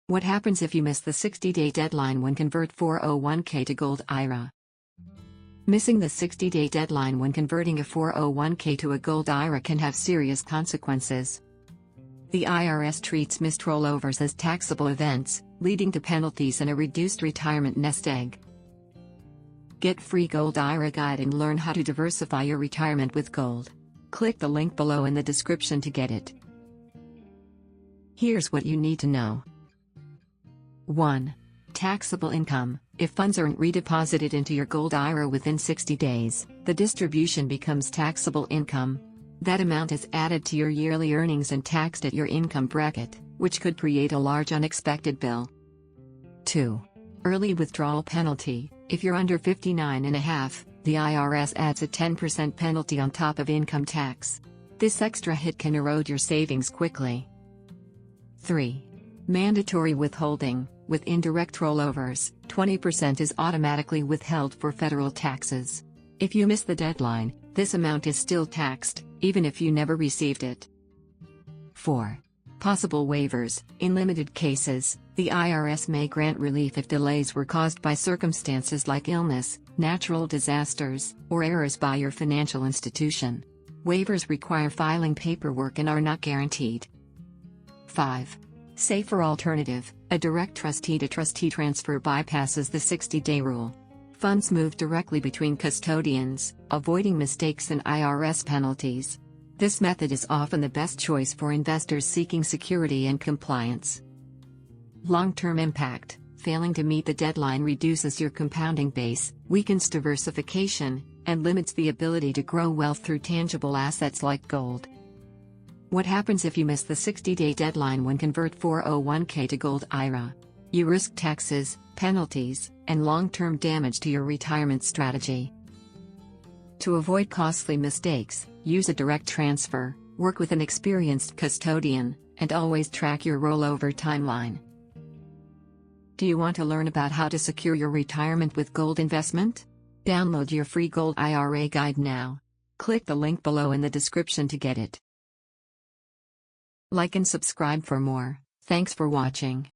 What happens if you miss the 60-day deadline when convert 401k to Gold IRA? Missing the 60-day deadline when converting a 401k to a Gold IRA can have serious consequences. The IRS treats missed rollovers as taxable events, leading to penalties and a reduced retirement nest egg. Get free Gold IRA guide and learn how to diversify your retirement with gold. Click the link below in the description to get it. Here's what you need to know. 1. Taxable income. If funds aren't redeposited into your Gold IRA within 60 days, the distribution becomes taxable income. That amount is added to your yearly earnings and taxed at your income bracket, which could create a large unexpected bill. 2. Early withdrawal penalty. If you're under 59.5, the IRS adds a 10% penalty on top of income tax. This extra hit can erode your savings quickly. 3. Mandatory withholding. With indirect rollovers, 20% is automatically withheld for federal taxes. If you miss the deadline, this amount is still taxed, even if you never received it. 4. Possible waivers. In limited cases, the IRS may grant relief if delays were caused by circumstances like illness, natural disasters, or errors by your financial institution. Waivers require filing paperwork and are not guaranteed. 5. Safer alternative. A direct trustee-to-trustee transfer bypasses the 60-day rule. Funds move directly between custodians, avoiding mistakes and IRS penalties. This method is often the best choice for investors seeking security and compliance. Long-term impact. Failing to meet the deadline reduces your compounding base, weakens diversification, and limits the ability to grow wealth through tangible assets like gold. What happens if you miss the 60-day deadline when convert 401k to Gold IRA? You risk taxes, penalties, and long-term damage to your retirement strategy. To avoid costly mistakes, use a direct transfer, work with an experienced custodian, and always track your rollover timeline. Do you want to learn about how to secure your retirement with gold investment? Download your free Gold IRA guide now. Click the link below in the description to get it. Like and subscribe for more. Thanks for watching.